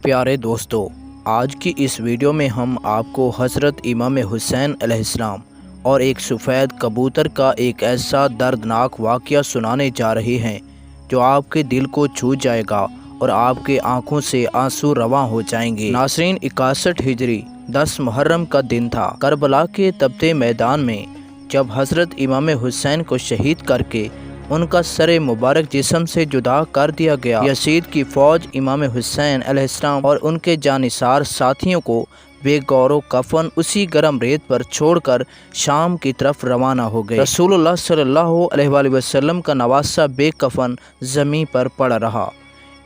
प्यारे दोस्तों, आज की इस वीडियो में हम आपको हज़रत इमाम हुसैन अलैहिस्सलाम और एक सफ़ेद कबूतर का एक ऐसा दर्दनाक वाक़या सुनाने जा रहे हैं जो आपके दिल को छू जाएगा और आपके आंखों से आंसू रवां हो जाएंगे। नाज़रीन, 61 हिजरी 10 मुहर्रम का दिन था। करबला के तपते मैदान में जब हज़रत इमाम हुसैन को शहीद करके उनका सर मुबारक जिस्म से जुदा कर दिया गया, यजीद की फ़ौज इमाम हुसैन अलैहिस्सलाम और उनके जानिसार साथियों को बेगौर कफन उसी गर्म रेत पर छोड़कर शाम की तरफ रवाना हो गए। रसूलुल्लाह सल्लल्लाहु अलैहि वसल्लम का नवासा बेकफन ज़मीन पर पड़ा रहा।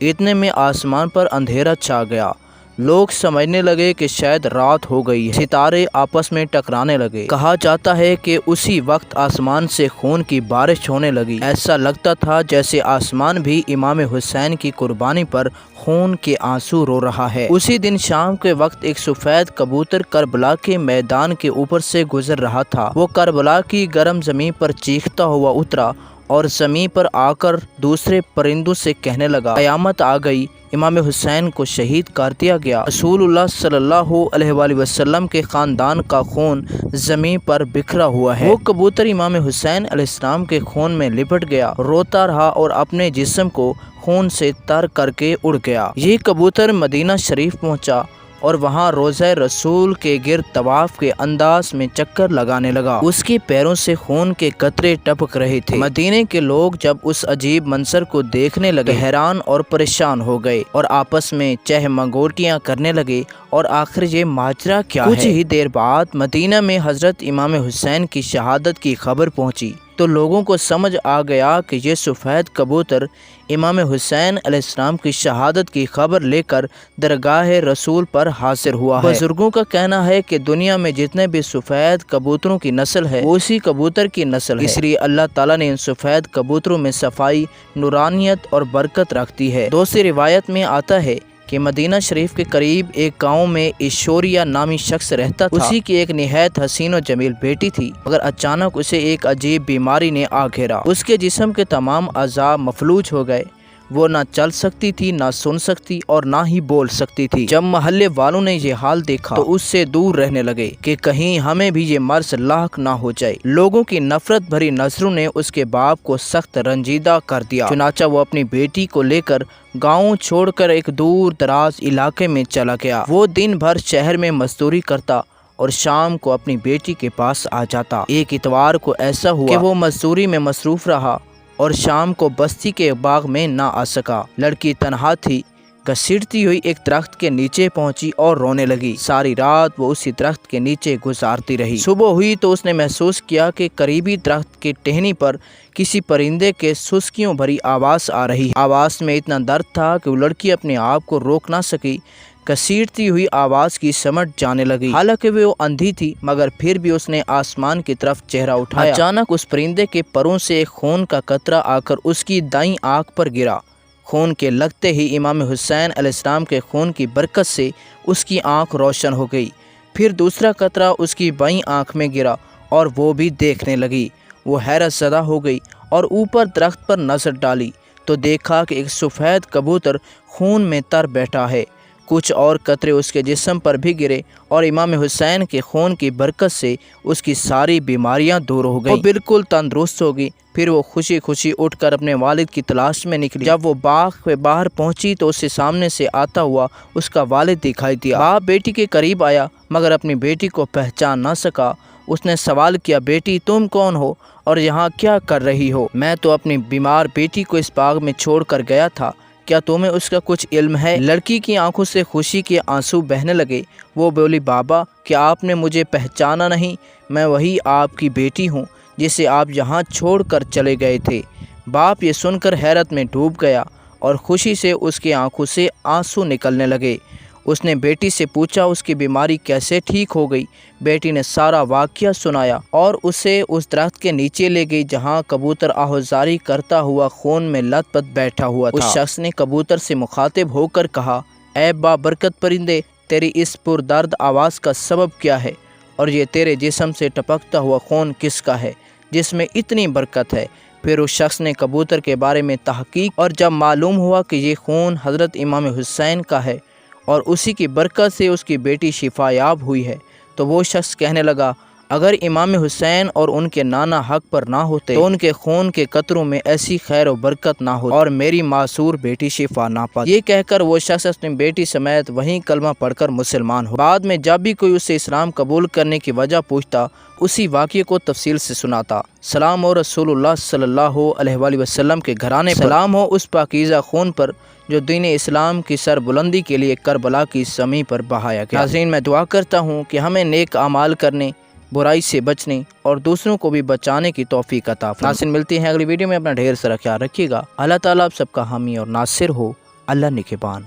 इतने में आसमान पर अंधेरा छा गया। लोग समझने लगे कि शायद रात हो गई है। सितारे आपस में टकराने लगे। कहा जाता है कि उसी वक्त आसमान से खून की बारिश होने लगी। ऐसा लगता था जैसे आसमान भी इमाम हुसैन की कुर्बानी पर खून के आंसू रो रहा है। उसी दिन शाम के वक्त एक सफ़ेद कबूतर करबला के मैदान के ऊपर से गुजर रहा था। वो करबला की गर्म ज़मीन पर चीखता हुआ उतरा और ज़मीन पर आकर दूसरे परिंदों से कहने लगा, क़यामत आ गई, इमाम हुसैन को शहीद कर दिया गया। रसूलुल्लाह सल्लल्लाहु अलैहि वसल्लम के ख़ानदान का खून ज़मीन पर बिखरा हुआ है। वो कबूतर इमाम हुसैन अलैहिस्सलाम के खून में लिपट गया, रोता रहा और अपने जिस्म को खून से तर करके उड़ गया। ये कबूतर मदीना शरीफ पहुँचा और वहाँ रोज़ा रसूल के गिर्द तवाफ के अंदाज में चक्कर लगाने लगा। उसके पैरों से खून के कतरे टपक रहे थे। मदीने के लोग जब उस अजीब मंजर को देखने लगे, हैरान और परेशान हो गए और आपस में चहमगोटियाँ करने लगे और आखिर ये माजरा क्या है। कुछ ही देर बाद मदीना में हज़रत इमाम हुसैन की शहादत की खबर पहुँची तो लोगों को समझ आ गया कि ये सफ़ेद कबूतर इमाम हुसैन अलैहिस्सलाम की शहादत की खबर लेकर दरगाह रसूल पर हाजिर हुआ है। बुजुर्गों का कहना है कि दुनिया में जितने भी सफ़ेद कबूतरों की नस्ल है वो उसी कबूतर की नस्ल है। इसलिए अल्लाह ताला ने इन सफ़ेद कबूतरों में सफाई, नूरानियत और बरकत रखती है। दूसरी रिवायत में आता है कि मदीना शरीफ के करीब एक गांव में ईशोरिया नामी शख्स रहता था। उसी की एक निहायत हसीन और जमील बेटी थी, मगर अचानक उसे एक अजीब बीमारी ने आ घेरा। उसके जिस्म के तमाम अज़ा मफलूज हो गए। वो ना चल सकती थी, ना सुन सकती और ना ही बोल सकती थी। जब महल्ले वालों ने ये हाल देखा तो उससे दूर रहने लगे कि कहीं हमें भी ये मर्ज लाक ना हो जाए। लोगों की नफरत भरी नजरों ने उसके बाप को सख्त रंजीदा कर दिया। चुनाचा वो अपनी बेटी को लेकर गाँव छोड़कर एक दूर दराज इलाके में चला गया। वो दिन भर शहर में मजदूरी करता और शाम को अपनी बेटी के पास आ जाता। एक इतवार को ऐसा हुआ कि वो मजदूरी में मसरूफ रहा और शाम को बस्ती के बाग में ना आ सका। लड़की तन्हा थी, घसीटती हुई एक दरख्त के नीचे पहुंची और रोने लगी। सारी रात वो उसी दरख्त के नीचे गुजारती रही। सुबह हुई तो उसने महसूस किया कि करीबी दरख्त की टहनी पर किसी परिंदे के सुस्कियों भरी आवाज़ आ रही। आवाज़ में इतना दर्द था कि वो लड़की अपने आप को रोक ना सकी। घसीटती हुई आवाज़ की समझ जाने लगी। हालांकि वो अंधी थी, मगर फिर भी उसने आसमान की तरफ चेहरा उठाया। अचानक उस परिंदे के परों से एक खून का कतरा आकर उसकी दाईं आंख पर गिरा। खून के लगते ही इमाम हुसैन अलैहिस्सलाम के खून की बरकत से उसकी आंख रोशन हो गई। फिर दूसरा कतरा उसकी बाईं आंख में गिरा और वो भी देखने लगी। वो हैरत ज़दा हो गई और ऊपर दरख्त पर नज़र डाली तो देखा कि एक सफ़ेद कबूतर खून में तर बैठा है। कुछ और कतरे उसके जिस्म पर भी गिरे और इमाम हुसैन के खून की बरकत से उसकी सारी बीमारियां दूर हो गई। वो बिल्कुल तंदुरुस्त हो गई। फिर वो खुशी खुशी उठकर अपने वालिद की तलाश में निकली। जब वो बाग के बाहर पहुंची तो उसके सामने से आता हुआ उसका वालिद दिखाई दिया। बाप बेटी के करीब आया मगर अपनी बेटी को पहचान ना सका। उसने सवाल किया, बेटी तुम कौन हो और यहाँ क्या कर रही हो? मैं तो अपनी बीमार बेटी को इस बाग में छोड़ कर गया था, क्या तुम्हें उसका कुछ इल्म है? लड़की की आंखों से खुशी के आंसू बहने लगे। वो बोली, बाबा क्या आपने मुझे पहचाना नहीं? मैं वही आपकी बेटी हूँ जिसे आप यहाँ छोड़कर चले गए थे। बाप ये सुनकर हैरत में डूब गया और खुशी से उसकी आंखों से आंसू निकलने लगे। उसने बेटी से पूछा उसकी बीमारी कैसे ठीक हो गई। बेटी ने सारा वाक़या सुनाया और उसे उस दरख्त के नीचे ले गई जहाँ कबूतर आहुजारी करता हुआ खून में लथपथ बैठा हुआ था। उस शख्स ने कबूतर से मुखातिब होकर कहा, ऐ बाबरकत परिंदे, तेरी इस पुरदर्द आवाज़ का सबब क्या है और ये तेरे जिस्म से टपकता हुआ खून किसका है जिसमें इतनी बरकत है? फिर उस शख्स ने कबूतर के बारे में तहकीक और जब मालूम हुआ कि ये खून हज़रत इमाम हुसैन का है اور اسی کی برکت سے اس کی بیٹی شفا یاب ہوئی ہے۔ تو وہ شخص کہنے لگا اگر امام حسین اور ان کے نانا حق پر نہ ہوتے تو ان کے خون کے قطروں میں ایسی خیر و برکت نہ ہوتی اور میری معصور بیٹی شفا نہ پاتی۔ یہ کہہ کر وہ شخص اپنی بیٹی سمیت وہیں کلمہ پڑھ کر مسلمان ہو۔ بعد میں جب بھی کوئی اسے اسلام قبول کرنے کی وجہ پوچھتا اسی واقعے کو تفصیل سے سناتا۔ سلام ہو رسول اللہ صلی اللہ علیہ وآلہ وسلم کے گھرانے پر، سلام ہو اس پاکیزہ خون پر جو دین اسلام کی سر بلندی کے لیے کربلا کی زمین پر بہایا گیا۔ ناظرین، میں دعا کرتا ہوں کہ ہمیں نیک اعمال کرنے، برائی سے بچنے اور دوسروں کو بھی بچانے کی توفیق عطا فرمائے۔ ناظرین، ملتی ہیں اگلی ویڈیو میں، اپنا ڈھیر سارا خیال رکھیے گا۔ اللہ تعالیٰ آپ سب کا حامی اور ناصر ہو۔ اللہ نگہبان۔